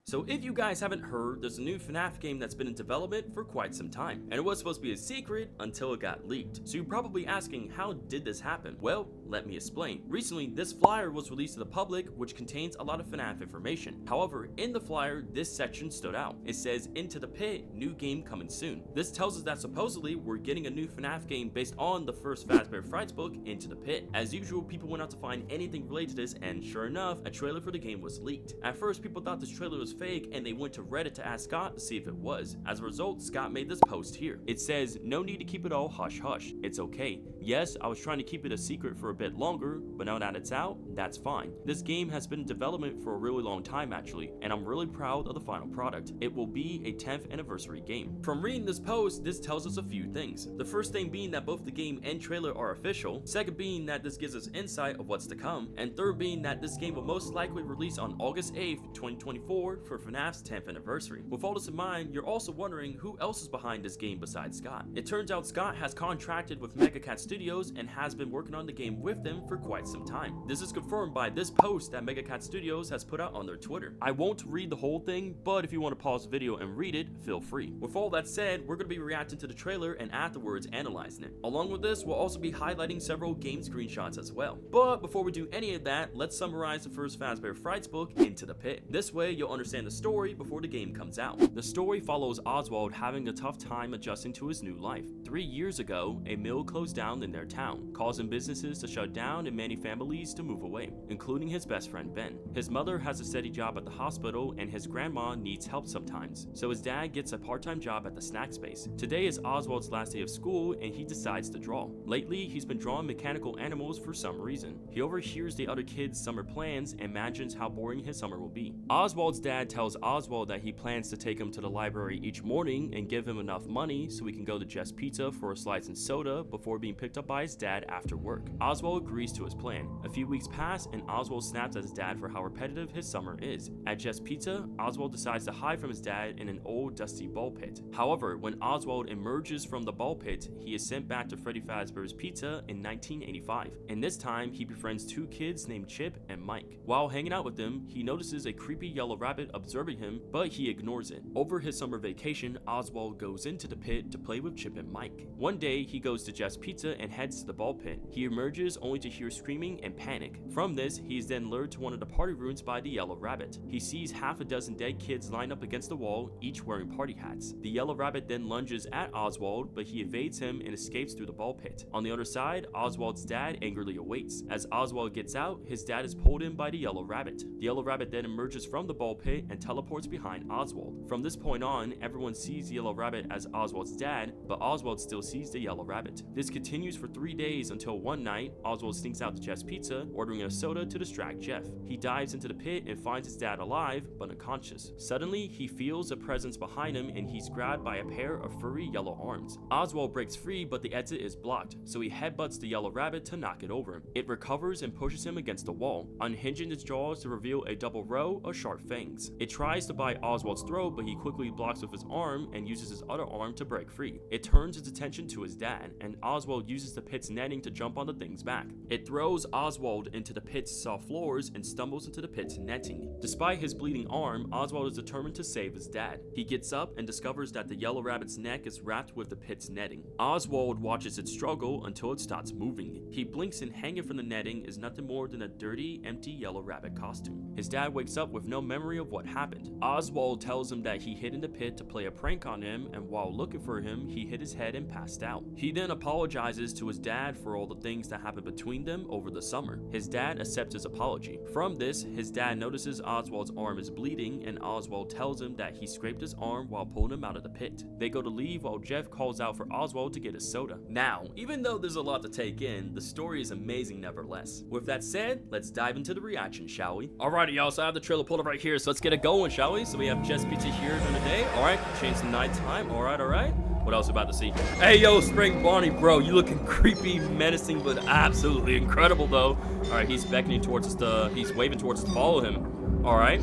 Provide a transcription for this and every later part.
So if you guys haven't heard, there's a new FNAF game that's been in development for quite some time, and it was supposed to be a secret until it got leaked. So you're probably asking, how did this happen? Well, let me explain. Recently, this flyer was released to the public, which contains a lot of FNAF information. However, in the flyer, this section stood out. It says, "Into the Pit, new game coming soon." This tells us that supposedly we're getting a new FNAF game based on the first Fazbear Frights book, Into the Pit. As usual, people went out to find anything related to this, and sure enough, a trailer for the game was leaked. At first, people thought this trailer was fake, and they went to Reddit to ask Scott to see if it was. As a result, Scott made this post here. It says, "No need to keep it all hush hush. It's okay. Yes, I was trying to keep it a secret for a bit longer, but now that it's out, that's fine. This game has been in development for a really long time actually, and I'm really proud of the final product. It will be a 10th anniversary game." From reading this post, this tells us a few things. The first thing being that both the game and trailer are official, second being that this gives us insight of what's to come, and third being that this game will most likely release on August 8th, 2024 for FNAF's 10th anniversary. With all this in mind, you're also wondering who else is behind this game besides Scott. It turns out Scott has contracted with Megacat Studios and has been working on the game with them for quite some time. This is confirmed by this post that Megacat Studios has put out on their Twitter. I won't read the whole thing, but if you want to pause the video and read it, feel free. With all that said, we're going to be reacting to the trailer and afterwards analyzing it. Along with this, we'll also be highlighting several game screenshots as well. But before we do any of that, let's summarize the first Fazbear Frights book, Into the Pit. This way, you'll understand the story before the game comes out. The story follows Oswald having a tough time adjusting to his new life. 3 years ago, a mill closed down in their town, causing businesses to shut down and many families to move away, including his best friend Ben. His mother has a steady job at the hospital and his grandma needs help sometimes, so his dad gets a part-time job at the snack space. Today is Oswald's last day of school and he decides to draw. Lately, he's been drawing mechanical animals for some reason. He overhears the other kids' summer plans and imagines how boring his summer will be. Oswald's dad tells Oswald that he plans to take him to the library each morning and give him enough money so he can go to Jeff's Pizza for a slice and soda before being picked up by his dad after work. Oswald agrees to his plan. A few weeks pass and Oswald snaps at his dad for how repetitive his summer is. At Jeff's Pizza, Oswald decides to hide from his dad in an old dusty ball pit. However, when Oswald emerges from the ball pit, he is sent back to Freddy Fazbear's Pizza in 1985. And this time, he befriends two kids named Chip and Mike. While hanging out with them, he notices a creepy yellow rabbit observing him, but he ignores it. Over his summer vacation, Oswald goes into the pit to play with Chip and Mike. One day, he goes to Jeff's Pizza and heads to the ball pit. He emerges only to hear screaming and panic. From this, he is then lured to one of the party rooms by the yellow rabbit. He sees half a dozen dead kids lined up against the wall, each wearing party hats. The yellow rabbit then lunges at Oswald, but he evades him and escapes through the ball pit. On the other side, Oswald's dad angrily awaits. As Oswald gets out, his dad is pulled in by the yellow rabbit. The yellow rabbit then emerges from the ball pit and teleports behind Oswald. From this point on, everyone sees the yellow rabbit as Oswald's dad, but Oswald still sees the yellow rabbit. This continues for 3 days until one night, Oswald sneaks out to Jeff's Pizza, ordering a soda to distract Jeff. He dives into the pit and finds his dad alive, but unconscious. Suddenly, he feels a presence behind him and he's grabbed by a pair of furry yellow arms. Oswald breaks free, but the exit is blocked, so he headbutts the yellow rabbit to knock it over. It recovers and pushes him against the wall, unhinging its jaws to reveal a double row of sharp fangs. It tries to bite Oswald's throat, but he quickly blocks with his arm and uses his other arm to break free. It turns its attention to his dad, and Oswald uses the pit's netting to jump on the thing's back. It throws Oswald into the pit's soft floors and stumbles into the pit's netting. Despite his bleeding arm, Oswald is determined to save his dad. He gets up and discovers that the yellow rabbit's neck is wrapped with the pit's netting. Oswald watches it struggle until it stops moving. He blinks and hanging from the netting is nothing more than a dirty, empty yellow rabbit costume. His dad wakes up with no memory of what happened. Oswald tells him that he hid in the pit to play a prank on him, and while looking for him, he hit his head and passed out. He then apologizes to his dad for all the things that happened between them over the summer. His dad accepts his apology. From this, his dad notices Oswald's arm is bleeding, and Oswald tells him that he scraped his arm while pulling him out of the pit. They go to leave while Jeff calls out for Oswald to get his soda. Now, even though there's a lot to take in, the story is amazing nevertheless. With that said, let's dive into the reaction, shall we? Alrighty, y'all, so I have the trailer pulled up right here, so let's get it going, shall we? So we have Jeff's Pizza here during the day. Alright, change to nighttime. Alright. What else about to see? Hey, yo, Spring Bonnie, bro, you looking creepy, menacing, but absolutely incredible, though. Alright, he's beckoning towards us he's waving towards us to follow him. Alright.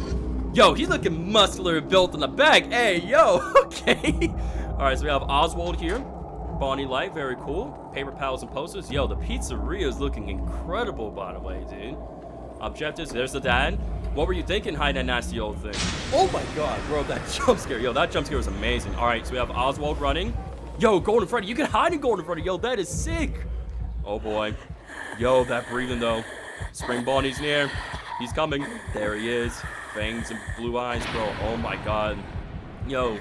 Yo, he's looking muscular and built in the back. Hey, yo, okay. Alright, so we have Oswald here. Bonnie Light, very cool. Paper pals and posters. Yo, the pizzeria is looking incredible, by the way, dude. Objectives. There's the dad. What were you thinking, hiding that nasty old thing? Oh my god, bro, that jump scare. Yo, that jump scare was amazing. All right, so we have Oswald running. Yo, Golden Freddy, you can hide in Golden Freddy. Yo, that is sick. Oh boy. Yo, that breathing though. Spring Bonnie's near. He's coming. There he is. Fangs and blue eyes, bro. Oh my god. Yo,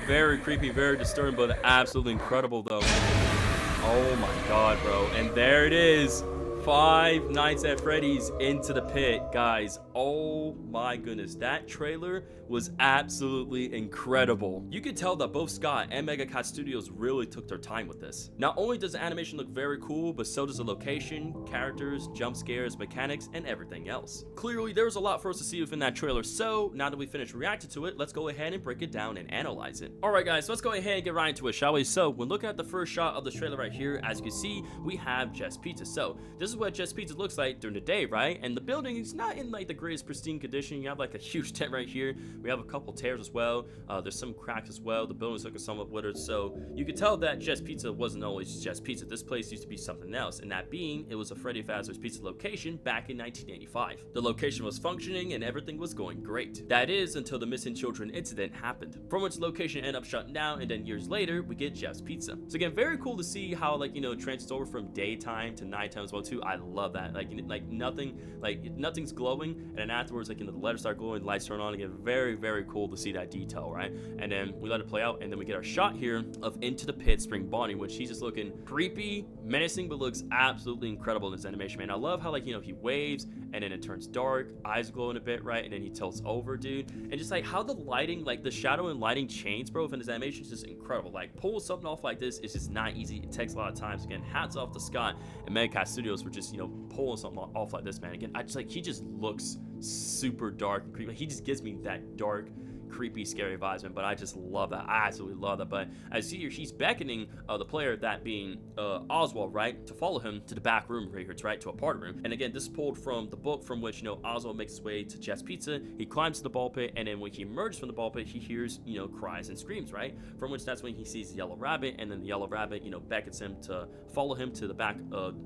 very creepy, very disturbing, but absolutely incredible though. Oh my god, bro. And there it is. Five Nights at Freddy's Into the Pit, guys. Oh my goodness, that trailer was absolutely incredible. You could tell that both Scott and Mega Cat Studios really took their time with this. Not only does the animation look very cool, but so does the location, characters, jump scares, mechanics, and everything else. Clearly, there was a lot for us to see within that trailer, so now that we finished reacting to it, let's go ahead and break it down and analyze it. Alright guys, so let's go ahead and get right into it, shall we? So, when looking at the first shot of the trailer right here, as you can see, we have Jess Pizza. So, this is what Jess Pizza looks like during the day, right? And the building is not in like the greatest pristine condition. You have like a huge tent right here. We have a couple tears as well. There's some cracks as well. The building's looking somewhat withered, so you could tell that Jess Pizza wasn't always Jess Pizza. This place used to be something else, and that being, it was a Freddy Fazbear's Pizza location back in 1985. The location was functioning and everything was going great. That is until the missing children incident happened, from which the location ended up shutting down, and then years later we get Jeff's Pizza. So again, very cool to see how, like, you know, transits over from daytime to nighttime as well too. I love that. Like nothing's glowing, and then afterwards, like, you know, the letters start glowing, lights turn on again. Very cool to see that detail, right? And then we let it play out, and then we get our shot here of Into the Pit Spring Bonnie, which she's just looking creepy, menacing, but looks absolutely incredible in this animation, man. I love how, like, you know, he waves and then it turns dark, eyes glowing a bit, right? And then he tilts over, dude. And just like how the lighting, like the shadow and lighting change, bro, in this animation is just incredible. Like, pull something off like this is just not easy. It takes a lot of time. So again, hats off to Scott and Mega Cat Studios for just, you know, pulling something off like this, man. Again, I just like, he just looks super dark and creepy. He just gives me that dark, creepy, scary vibes, man. But I just love that. I absolutely love that. But as you see here, she's beckoning the player, that being Oswald, right, to follow him to the back room right here, right, to a party room. And again, this is pulled from the book, from which, you know, Oswald makes his way to Jess Pizza. He climbs to the ball pit, and then when he emerges from the ball pit, he hears, you know, cries and screams, right? From which that's when he sees the yellow rabbit, and then the yellow rabbit, you know, beckons him to follow him to the back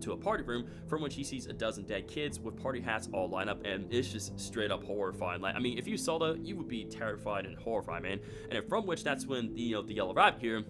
to a party room, from which he sees a dozen dead kids with party hats all lined up, and it's just straight up horrifying. Like, I mean, if you saw that, you would be terrified and horrified, man. And then from which that's when the, you know, the yellow rabbit here,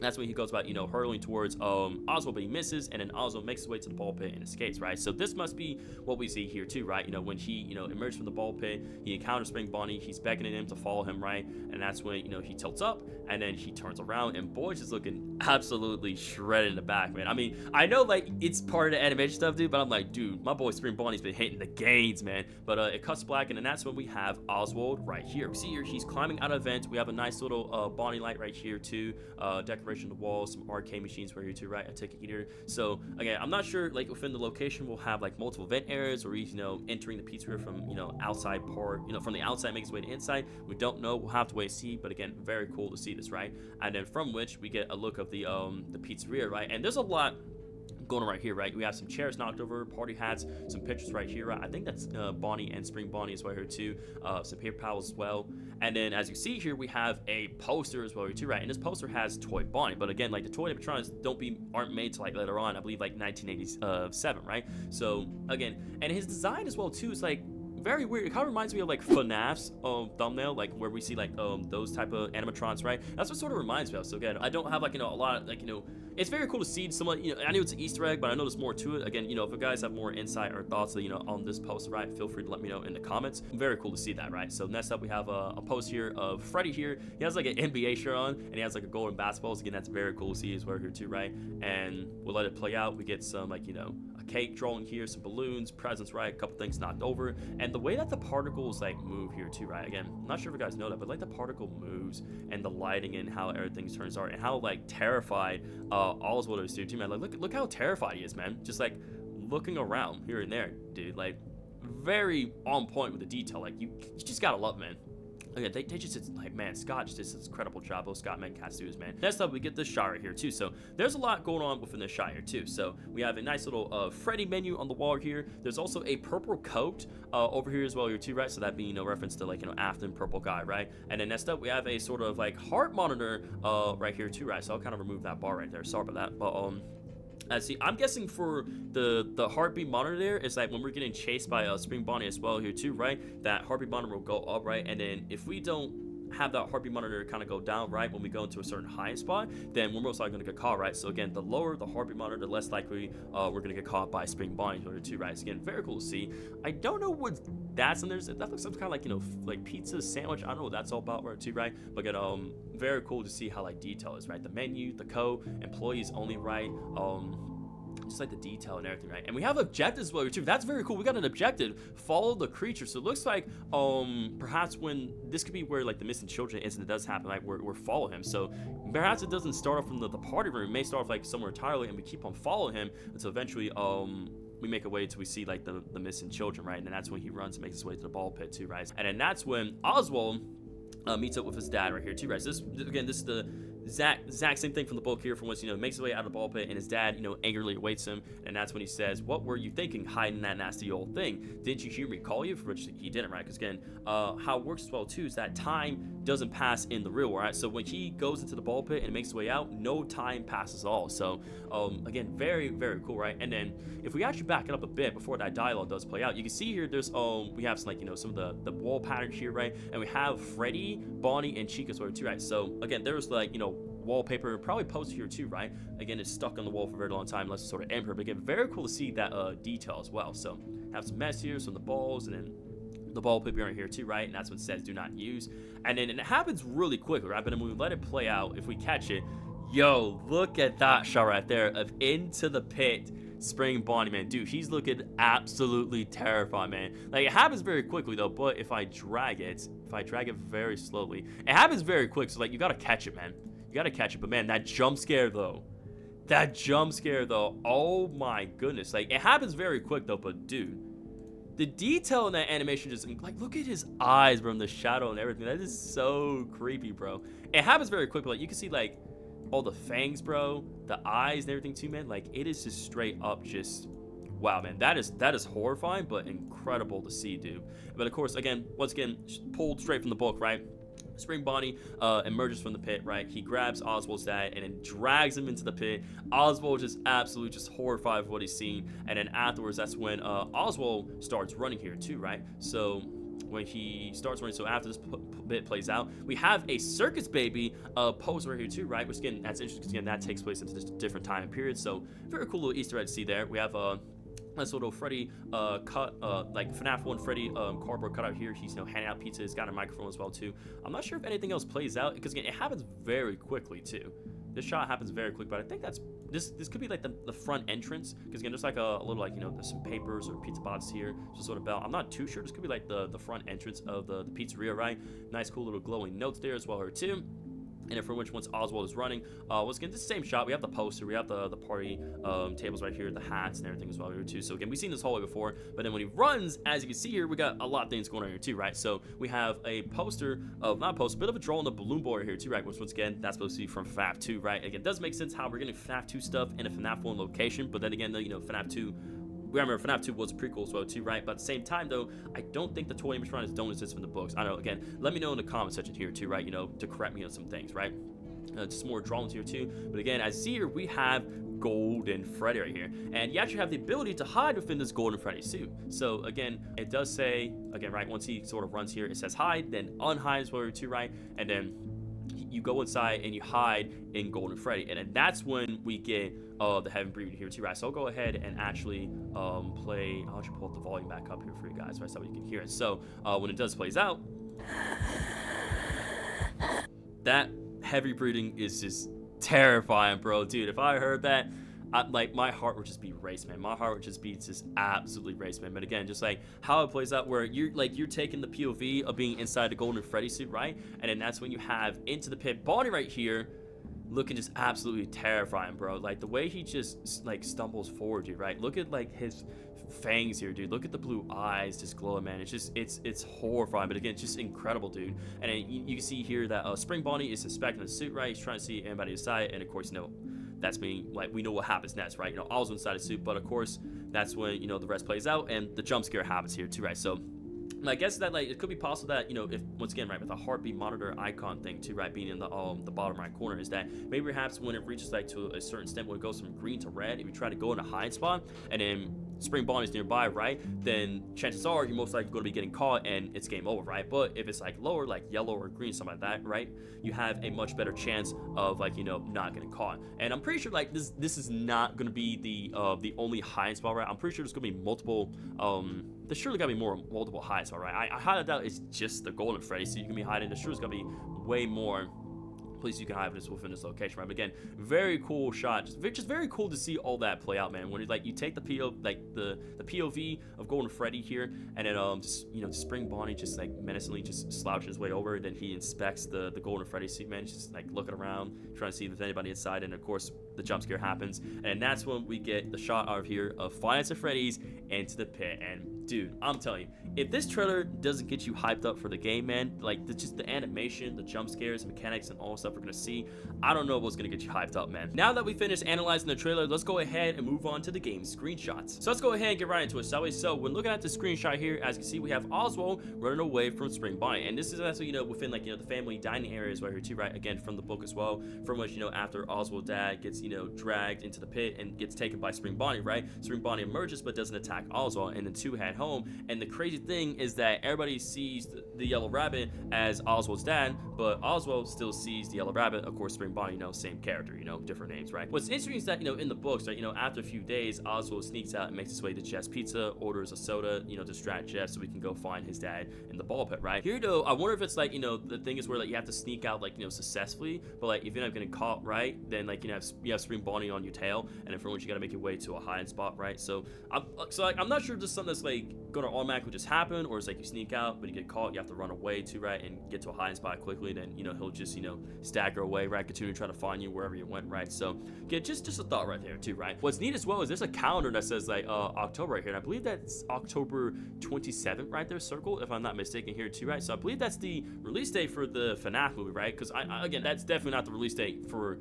that's when he goes about, you know, hurling towards Oswald, but he misses, and then Oswald makes his way to the ball pit and escapes, right? So this must be what we see here too, right? You know, when he, you know, emerged from the ball pit, he encounters Spring Bonnie, he's beckoning him to follow him, right? And that's when, you know, he tilts up, and then he turns around, and boy's just looking absolutely shredded in the back, man. I mean, I know, like, it's part of the animation stuff, dude, but I'm like, dude, my boy Spring Bonnie's been hitting the gains, man. But it cuts black, and then that's when we have Oswald right here. We see here, he's climbing out of a vent. We have a nice little Bonnie light right here too, decoration on the wall, some arcade machines right here too, right? A ticket eater. So again, I'm not sure, like, within the location we'll have like multiple vent areas, or he's, you know, entering the pizzeria from, you know, outside part, you know, from the outside, makes his way to inside. We don't know. We'll have to wait and see. But again, very cool to see this, right? And then from which we get a look of the pizzeria, right? And there's a lot going on right here, right? We have some chairs knocked over, party hats, some pictures right here, right? I think that's Bonnie and Spring Bonnie as well here too, some paper towels as well. And then as you see here, we have a poster as well here too, right? And this poster has Toy Bonnie, but again, like, the toy animatronics aren't made to, like, later on, I believe, like 1987, right? So again, and his design as well too is like very weird. It kind of reminds me of like FNAF's thumbnail, like where we see like those type of animatrons, right? That's what sort of reminds me of. So again, I don't have, like, you know, a lot of, like, you know, it's very cool to see someone, you know, I know it's an Easter egg, but I know there's more to it. Again, you know, if you guys have more insight or thoughts, you know, on this post, right, feel free to let me know in the comments. Very cool to see that, right? So next up, we have a post here of Freddy here. He has like an NBA shirt on, and he has like a golden basketball. So again, that's very cool to see as well here too, right? And we'll let it play out. We get some, like, you know, a cake drawing here, some balloons, presents, right? A couple things knocked over, and the way that the particles like move here too, right? Again, I'm not sure if you guys know that, but like the particle moves, and the lighting and how everything turns out, and how like terrified Oswald is too, man. Like, look how terrified he is, man. Just like looking around here and there, dude. Like, very on point with the detail. Like, you just gotta love, man. Again, they just, like, man, Scott just does this incredible job. Both Scott and Mega Cat Studios, man. Next up, we get this shot right here too. So there's a lot going on within this shot here too. So we have a nice little Freddy menu on the wall here. There's also a purple coat over here as well here too, right? So that being, you know, reference to, like, you know, Afton purple guy, right? And then next up, we have a sort of like heart monitor right here too, right? So I'll kind of remove that bar right there. Sorry about that, but See, I'm guessing for the heartbeat monitor there is like when we're getting chased by Spring Bonnie as well here too, right? That heartbeat monitor will go up, right? And then if we don't have that heartbeat monitor kind of go down, right, when we go into a certain high spot, then we're most likely going to get caught, right? So again, the lower the heartbeat monitor, the less likely we're going to get caught by Spring Bonnie here too, right? So again, very cool to see. I don't know what that's in there. That looks some kind of like, you know, like pizza sandwich. I don't know what that's all about, right, too, right? But again, very cool to see how like detail is, right? The menu, the code, employees only, right? Just like the detail and everything, right? And we have objectives as well too. That's very cool. We got an objective: follow the creature. So it looks like perhaps when this could be where like the missing children incident does happen, like we're follow him. So perhaps it doesn't start off from the party room. It may start off like somewhere entirely, and we keep on following him until eventually we make a way until we see like the missing children, right? And then that's when he runs and makes his way to the ball pit too, right? And then that's when Oswald meets up with his dad right here too, right? So this is the exact same thing from the book here, from which, you know, makes his way out of the ball pit, and his dad, you know, angrily awaits him, and that's when he says, "What were you thinking hiding that nasty old thing? Didn't you hear me call you?" For which he didn't, right? Because again, how it works as well too is that time doesn't pass in the real world, right? So when he goes into the ball pit and makes his way out, no time passes at all. So again, very, very cool, right? And then if we actually back it up a bit before that dialogue does play out, you can see here there's we have some, like, you know, some of the wall patterns here, right? And we have Freddy, Bonnie, and Chica's where too, right? So again, there's like, you know, wallpaper probably posted here too, right? Again, it's stuck on the wall for a very long time unless it's sort of imperfect. But again, very cool to see that detail as well. So have some mess here, some of the balls, and then the ball paper right here too, right? And that's when it says do not use. And then it happens really quickly, right? But then when we let it play out, if we catch it, yo, look at that shot right there of into the pit Spring Bonnie, man. Dude, he's looking absolutely terrifying, man. Like, it happens very quickly though, but if I drag it very slowly, it happens very quick. So like, you gotta catch it, man. You gotta catch it. But man, that jump scare though, oh my goodness. Like, it happens very quick though, but dude, the detail in that animation, just like, look at his eyes, bro, and the shadow and everything. That is so creepy, bro. It happens very quickly. Like, you can see like all the fangs, bro, the eyes and everything too, man. Like, it is just straight up just wow, man. That is horrifying, but incredible to see, dude. But of course, once again, pulled straight from the book, right? Spring Bonnie emerges from the pit, right? He grabs Oswald's dad and then drags him into the pit. Oswald just absolutely just horrified of what he's seen. And then afterwards, that's when Oswald starts running here too, right? So when he starts running, so after this bit plays out, we have a circus baby pose right here too, right? Which again, that's interesting because again, that takes place in this different time period. So very cool little Easter egg to see there. We have nice little Freddy cut, like FNAF 1 Freddy cardboard cutout here. He's, you know, handing out pizza. He's got a microphone as well too. I'm not sure if anything else plays out because again, it happens very quickly too. This shot happens very quick, but I think that's this could be like the front entrance because again, there's like a little, like, you know, there's some papers or pizza boxes here, some sort of bell. I'm not too sure. This could be like the front entrance of the pizzeria, right? Nice, cool little glowing notes there as well here too. And then for which, once Oswald is running, once again, this same shot, we have the poster, we have the party tables right here, the hats and everything as well here too. So again, we've seen this hallway before, but then when he runs, as you can see here, we got a lot of things going on here too, right? So we have a poster of, not a poster, a bit of a draw on the balloon boy right here too, right? Which once again, that's supposed to be from FNAF 2, right? Again, it does make sense how we're getting FNAF 2 stuff in a FNAF 1 location, but then again, though, you know, FNAF 2, we remember FNAF 2 was a prequel as well too, right? But at the same time though, I don't think the toy animatronics don't exist from the books. I don't know, again, let me know in the comment section here too, right? You know, to correct me on some things, right? Just more drawings here too. But again, as you see here, we have Golden Freddy right here, and you actually have the ability to hide within this Golden Freddy suit. So again, it does say, again, right, once he sort of runs here, it says hide, then unhide as well too, right? And then you go inside and you hide in Golden Freddy, and then that's when we get the heaven breathing here too, right? So I'll go ahead and actually play. I'll actually pull up the volume back up here for you guys, right, so you can hear it. So when it does plays out, that heavy breathing is just terrifying, bro. Dude, if I heard that, like, my heart would just be racing, man. My heart would just be just absolutely racing, man. But again, just like how it plays out, where you're taking the POV of being inside the Golden Freddy suit, right? And then that's when you have into the pit Bonnie right here, looking just absolutely terrifying, bro. Like, the way he just like stumbles forward, dude, right? Look at like his fangs here, dude. Look at the blue eyes just glowing, man. It's just it's horrifying, but again, it's just incredible, dude. And then you can see here that Spring Bonnie is suspecting the suit, right? He's trying to see anybody inside, and of course, you know, that's being like, we know what happens next, right? You know, Oz's inside the suit, but of course, that's when, you know, the rest plays out and the jump scare happens here too, right? So I guess that like it could be possible that, you know, if once again, right, with a heartbeat monitor icon thing too, right, being in the bottom right corner, is that maybe perhaps when it reaches like to a certain extent, when it goes from green to red, if you try to go in a hide spot and then Spring Bonnie's nearby, right, then chances are you're most likely going to be getting caught and it's game over, right? But if it's like lower, like yellow or green, something like that, right, you have a much better chance of like, you know, not getting caught. And I'm pretty sure like this is not going to be the only hide spot, right? I'm pretty sure there's going to be multiple there's surely gotta be multiple hides, all right? I highly doubt it's just the Golden Freddy so you can be hiding. There's surely gonna be way more places you can hide this within this location, right? But again, very cool shot. Just very cool to see all that play out, man. When you take the POV of Golden Freddy here, and then just, you know, Spring Bonnie just like menacingly just slouching his way over, and then he inspects the Golden Freddy suit, man. He's just like looking around, trying to see if there's anybody inside, and of course the jump scare happens, and that's when we get the shot out of here of Five Nights at Freddy's Into the Pit. And dude, I'm telling you, if this trailer doesn't get you hyped up for the game, man, like just the animation, the jump scares, mechanics, and all the stuff we're gonna see, I don't know what's gonna get you hyped up, man. Now that we finished analyzing the trailer, let's go ahead and move on to the game's screenshots. So let's go ahead and get right into it, shall we? So when looking at the screenshot here, as you can see, we have Oswald running away from Spring Bonnie, and this is actually, you know, within like, you know, the family dining areas right here too, right? Again, from the book as well, from which, you know, after Oswald's dad gets, you know, dragged into the pit and gets taken by Spring Bonnie, right? Spring Bonnie emerges but doesn't attack Oswald, and the two head home. And the crazy thing is that everybody sees the yellow rabbit as Oswald's dad, but Oswald still sees the yellow rabbit. Of course, Spring Bonnie, you know, same character, you know, different names, right? What's interesting is that, you know, in the books, right, you know, after a few days, Oswald sneaks out and makes his way to Jeff's Pizza, orders a soda, you know, to distract Jeff so we can go find his dad in the ball pit, right? Here, though, I wonder if it's like, you know, the thing is where like you have to sneak out, like, you know, successfully, but like if you're not getting caught, right, then like, you know, you have Spring Bonnie on your tail, and then for once you got to make your way to a hiding spot, right? So I'm not sure if this is something that's like gonna automatically just happen, or it's like you sneak out but you get caught, you have to run away too, right, and get to a hiding spot quickly, then, you know, he'll just, you know, stagger away, right, continue to try to find you wherever you went, right? So again, just a thought right there too, right? What's neat as well is there's a calendar that says like October right here, and I believe that's October 27th right there, circled, if I'm not mistaken here too, right? So I believe that's the release date for the FNAF movie, right? Because again, that's definitely not the release date for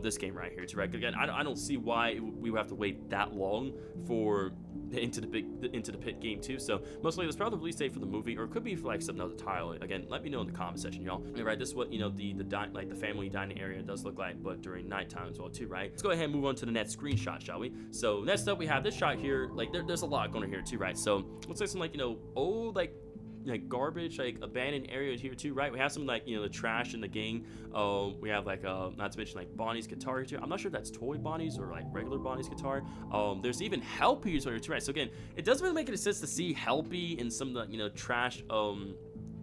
this game right here too, right? Again, I don't see why we would have to wait that long for the Into the Pit game too. So most likely that's probably the release date for the movie, or it could be for like something else entirely. Again, let me know in the comment section, y'all. Right, this is what, you know, the family dining area does look like, but during nighttime as well too, right? Let's go ahead and move on to the next screenshot, shall we? So next up we have this shot here. Like there's a lot going on here too, right? So looks like some like, you know, old like garbage, like abandoned areas here too, right? We have some like, you know, the trash in the gang. We have like not to mention like Bonnie's guitar here too. I'm not sure if that's toy Bonnie's or like regular Bonnie's guitar. There's even Helpy's here too, right? So again, it doesn't really make any sense to see Helpy in some of the, you know, trash,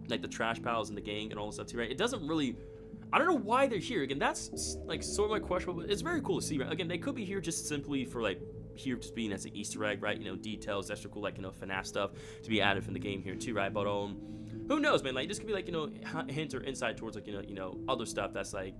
like the trash pals in the gang and all this stuff too, right? It doesn't really, I don't know why they're here. Again, that's like sort of like questionable, but it's very cool to see, right? Again, they could be here just simply for like here just being as an Easter egg, right? You know, details, extra cool, like, you know, FNAF stuff to be added from the game here too, right? But who knows, man? Like, this could be like, you know, hint or insight towards like, you know, other stuff that's like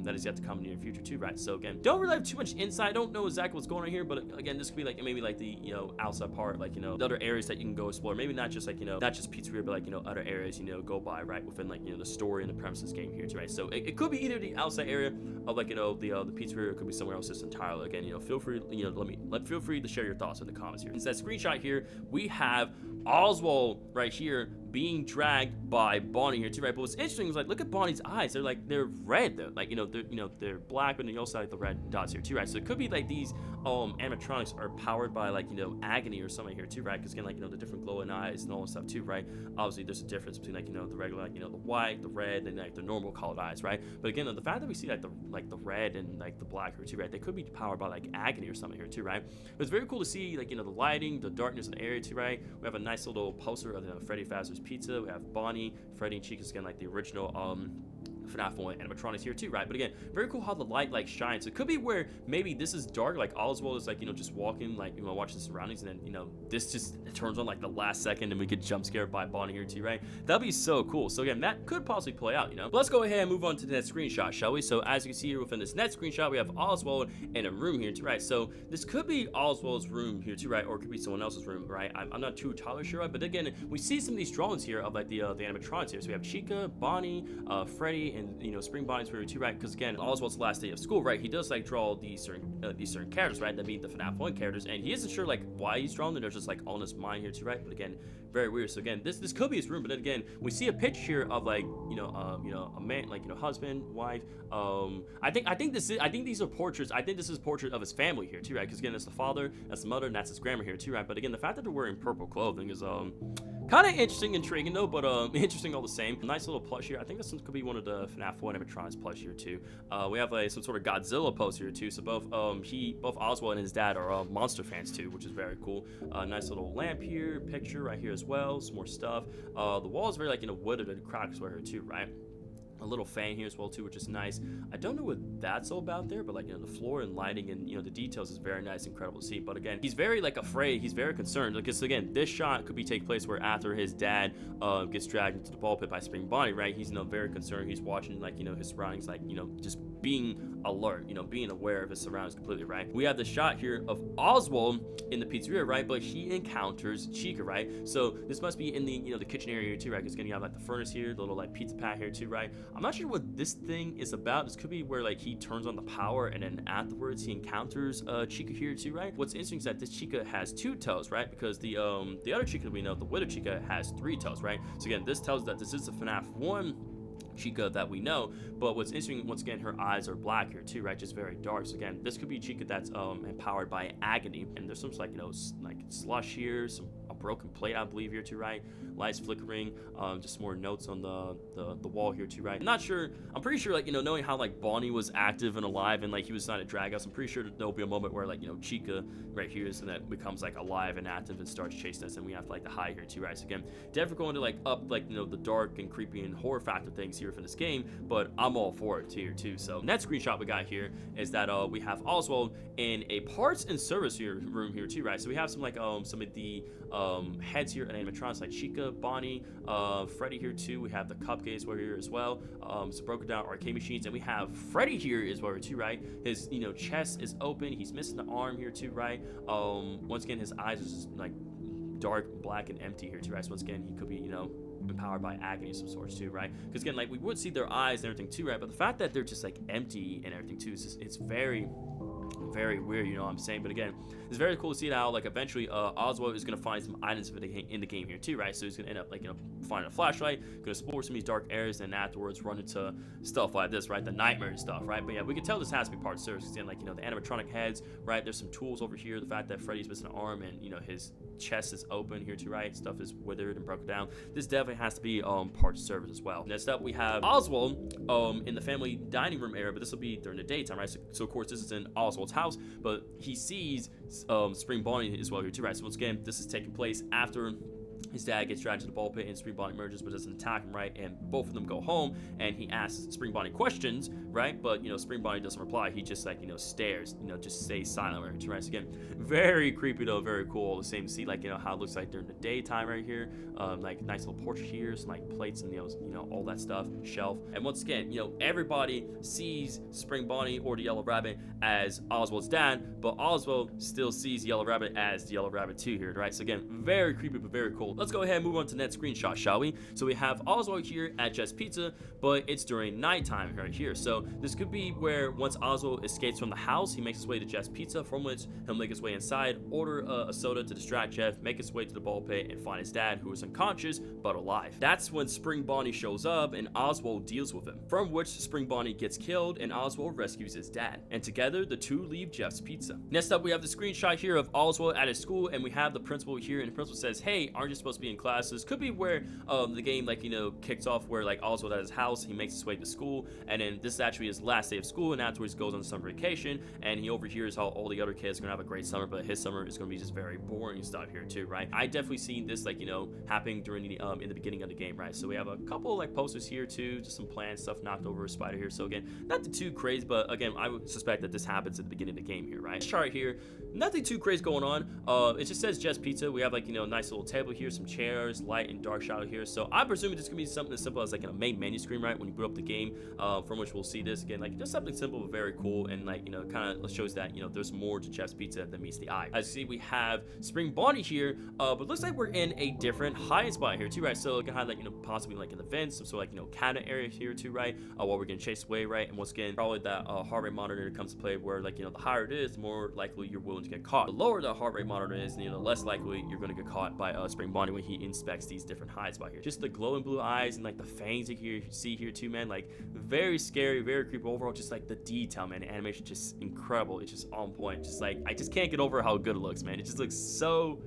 that is yet to come in the near future too, right? So again, don't really have too much insight. I don't know exactly what's going on here, but again, this could be like maybe like the, you know, outside part, like, you know, the other areas that you can go explore. Maybe not just like, you know, not just pizzeria, but like, you know, other areas, you know, go by, right, within like, you know, the story and the premises game here too, right? So it could be either the outside area of like, you know, the pizzeria, or it could be somewhere else just entirely. Again, you know, feel free, you know, feel free to share your thoughts in the comments here. In that screenshot here, we have Oswald right here being dragged by Bonnie here too, right? But what's interesting is like, look at Bonnie's eyes. They're red though. Like, you know, they're black, but then you also have the red dots here too, right? So it could be like these animatronics are powered by like, you know, agony or something here too, right? Because again, like, you know, the different glowing eyes and all that stuff too, right? Obviously there's a difference between like, you know, the regular, like, you know, the white, the red, and like the normal colored eyes, right? But again, the fact that we see like the red and like the black here too, right? They could be powered by like agony or something here too, right? But it's very cool to see like, you know, the lighting, the darkness in the area too, right? We have a nice little poster of, you know, Freddy Fazbear's Pizza. We have Bonnie, Freddy, and Chica's again, like the original FNAF 1 animatronics here too, right? But again, very cool how the light like shines. So it could be where maybe this is dark, like Oswald is like, you know, just walking, like, you know, watching the surroundings, and then, you know, this just turns on like the last second and we get jump scared by Bonnie here too, right? That'd be so cool. So again, that could possibly play out, you know. But let's go ahead and move on to the next screenshot, shall we? So as you can see here within this next screenshot, we have Oswald in a room here too, right? So this could be Oswald's room here too, right? Or it could be someone else's room, right? I'm not too entirely sure, right? But again, we see some of these drawings here of like the animatronics here. So we have Chica, Bonnie, Freddy, and Spring Bonnie's favorite too, right? Because again, Oswald's last day of school, right? He does like draw these certain characters, right? That mean the FNAF 1 characters, and he isn't sure like why he's drawing them. There's just like all in his mind here too, right? But again, very weird. So again, this could be his room, but then again, we see a picture here of like a man, like husband, wife. I think these are portraits. I think this is a portrait of his family here too, right? Because again, that's the father, that's the mother, and that's his grandma here too, right? But again, the fact that they're wearing purple clothing is kind of interesting, intriguing though, but interesting all the same. Nice little plush here. I think this one could be one of the FNAF 1 animatronics plush here too. We have some sort of Godzilla poster here too. So both Oswald and his dad are monster fans too, which is very cool. Nice little lamp here, picture right here as well. Some more stuff. The wall is very like wooded and cracked here too, right? A little fan here as well too, which is nice. I don't know what that's all about there, but like the floor and lighting and the details is very nice, incredible to see. But again, he's very like afraid, he's very concerned, because again, this shot could be take place where after his dad gets dragged into the ball pit by Spring Bonnie, right? He's very concerned. He's watching like his surroundings, like just being alert, being aware of his surroundings completely, right? We have the shot here of Oswald in the pizzeria, right? But he encounters Chica, right? So this must be in the the kitchen area here too, right? Because again, you have like the furnace here, the little like pizza pat here too, right? I'm not sure what this thing is about. This could be where like he turns on the power and then afterwards he encounters Chica here too, right? What's interesting is that this Chica has 2 toes, right? Because the other Chica that we know, the Widow Chica, has 3 toes, right? So again, this tells that this is the FNAF 1 Chica that we know, but what's interesting, once again, her eyes are black here too, right? Just very dark. So again, this could be Chica that's empowered by agony, and there's some like like slush here, a broken plate I believe here too, right? Lights flickering, just more notes on the wall here too, right? I'm not sure, I'm pretty sure like knowing how like Bonnie was active and alive and like he was not a drag house, I'm pretty sure there'll be a moment where like Chica right here is, and that becomes like alive and active and starts chasing us, and we have to like the high here too, right? So again, definitely going to like up like the dark and creepy and horror factor things here for this game, but I'm all for it here too. So next screenshot we got here is that we have Oswald in a parts and service room here too, right? So we have some like some of the heads here and animatronics like Chica, Bonnie, Freddy here too. We have the cupcakes were here as well, some broken down arcade machines, and we have Freddy here as well too, right? His chest is open, he's missing the arm here too, right? Once again, his eyes are just like dark, black, and empty here too, right? So once again, he could be empowered by agony of some sorts too, right? Because again, like we would see their eyes and everything too, right? But the fact that they're just like empty and everything too is just, it's very weird, what I'm saying? But again, it's very cool to see how like eventually Oswald is gonna find some items in the game here too, right? So he's gonna end up like finding a flashlight, gonna explore some of these dark areas, and afterwards run into stuff like this, right? The nightmare and stuff, right? But yeah, we can tell this has to be part of service. Again, like the animatronic heads, right? There's some tools over here. The fact that Freddy's missing an arm and his chest is open here too, right? Stuff is withered and broken down. This definitely has to be part of service as well. Next up, we have Oswald in the family dining room area, but this will be during the daytime, right? So of course this is in Oswald's house, but he sees Spring Bonnie as well here too, right? So once again, this is taking place after his dad gets dragged to the ball pit and Spring Bonnie emerges but doesn't attack him, right? And both of them go home, and he asks Spring Bonnie questions, right? But Spring Bonnie doesn't reply. He just like stares, just stays silent, right? So again, very creepy though, very cool. All the same to see like how it looks like during the daytime right here. Like nice little portrait here, some like plates and all that stuff, shelf. And once again, everybody sees Spring Bonnie or the Yellow Rabbit as Oswald's dad, but Oswald still sees Yellow Rabbit as the Yellow Rabbit too here, right? So again, very creepy but very cool. Let's go ahead and move on to the next screenshot, shall we? So we have Oswald here at Jess Pizza, but it's during nighttime right here. So this could be where once Oswald escapes from the house, he makes his way to Jess Pizza, from which he'll make his way inside, order a soda to distract Jeff, make his way to the ball pit, and find his dad, who is unconscious but alive. That's when Spring Bonnie shows up and Oswald deals with him, from which Spring Bonnie gets killed and Oswald rescues his dad. And together, the two leave Jeff's Pizza. Next up, we have the screenshot here of Oswald at his school, and we have the principal here, and the principal says, hey, aren't you supposed to be in classes? Could be where the game kicks off, where like Oswald at his house, he makes his way to school, and then this is actually his last day of school, and afterwards goes on summer vacation, and he overhears how all the other kids are gonna have a great summer, but his summer is gonna be just very boring stuff here too, right? I definitely seen this happening during the in the beginning of the game, right? So we have a couple like posters here too, just some plants, stuff knocked over, a spider here. So again, nothing too crazy, but again, I would suspect that this happens at the beginning of the game here, right? This chart here, nothing too crazy going on. It just says Jess Pizza. We have nice little table here, some chairs, light and dark shadow here. So I'm presuming this could be something as simple as like in a main menu screen, right, when you boot up the game, from which we'll see this again, like just something simple but very cool, and like, you know, kind of shows that, you know, there's more to Chef's Pizza than meets the eye. As you see, we have Spring Bonnie here, but looks like we're in a different hiding spot here too, right? So it can have like, you know, possibly like an event, some sort of like, you know, cabinet area here too, right? While we're getting chased away, right? And once again, probably that heart rate monitor comes to play, where like, you know, the higher it is, the more likely you're willing to get caught. The lower the heart rate monitor is, you know, the less likely you're going to get caught by Spring Bonnie when he inspects these different hide spots here. Just the glowing blue eyes and like the fangs you see here too, man. Like very scary, very creepy overall. Just like the detail, man. The animation just incredible. It's just on point. Just like, I just can't get over how good it looks, man. It just looks so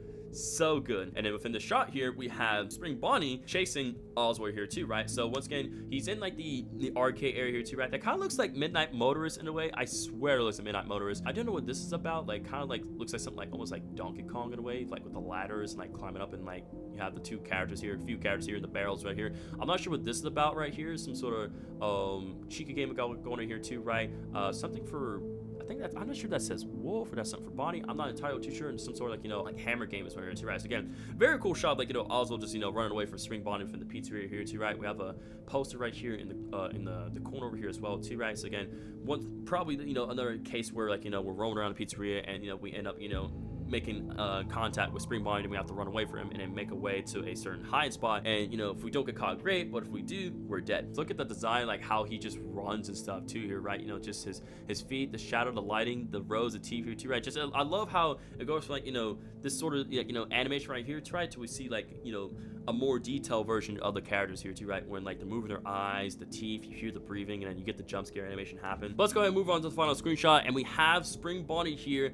good. And then within the shot here, we have Spring Bonnie chasing Oswald here too, right? So once again, he's in like the arcade area here too, right? That kind of looks like Midnight Motorist in a way. I swear it looks like Midnight Motorist. I don't know what this is about. Like kind of like looks like something like almost like Donkey Kong in a way, like with the ladders and like climbing up, and like you have the two characters here, a few characters here, the barrels right here. I'm not sure what this is about right here. Some sort of Chica game going on here too, right? Something for, I think that's, I'm not sure that says wolf or that's something for Bonnie. I'm not entirely too sure. And some sort of like, you know, like hammer game is right here too, right? So again, very cool shot, like, you know, Oswald just, you know, running away from Spring Bonnie from the pizzeria here too, right? We have a poster right here in the corner over here as well too, right? So again, one probably, you know, another case where like, you know, we're roaming around the pizzeria and, you know, we end up, you know, making contact with Spring Bonnie, and we have to run away from him and then make a way to a certain hide spot. And, you know, if we don't get caught, great, but if we do, we're dead. Look at the design, like how he just runs and stuff too here, right? You know, just his feet, the shadow, the lighting, the rows of teeth here too, right? Just I love how it goes from like, you know, this sort of like, you know, animation right here to right till we see like, you know, a more detailed version of the characters here too, right? When like they're moving their eyes, the teeth, you hear the breathing, and then you get the jump scare animation happen. But let's go ahead and move on to the final screenshot, and we have Spring Bonnie here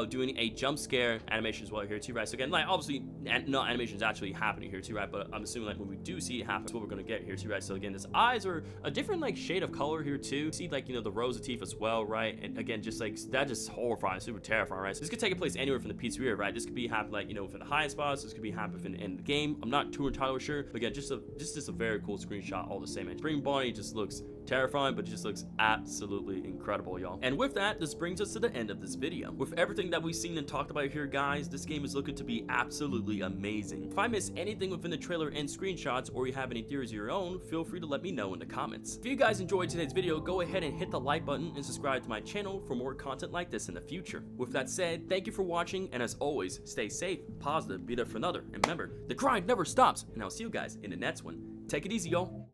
doing a jump scare animation as well here too, right? So again, like obviously no animation is actually happening here too, right? But I'm assuming like when we do see it happen, that's what we're gonna get here too, right? So again, his eyes are a different like shade of color here too. See like, you know, the rows of teeth as well, right? And again, just like that, just horrifying, super terrifying, right? So this could take place anywhere from the pizzeria, right? This could be happening like, you know, within the high spots. This could be happening in the game. I'm not too entirely sure. But again, just a very cool screenshot all the same. And Spring Bonnie just looks terrifying, but it just looks absolutely incredible, y'all. And with that, this brings us to the end of this video. With everything that we've seen and talked about here, guys, this game is looking to be absolutely amazing. If I miss anything within the trailer and screenshots, or you have any theories of your own, feel free to let me know in the comments. If you guys enjoyed today's video, go ahead and hit the like button and subscribe to my channel for more content like this in the future. With that said, thank you for watching, and as always, stay safe, positive, be there for another, and remember, the grind never stops, and I'll see you guys in the next one. Take it easy, y'all.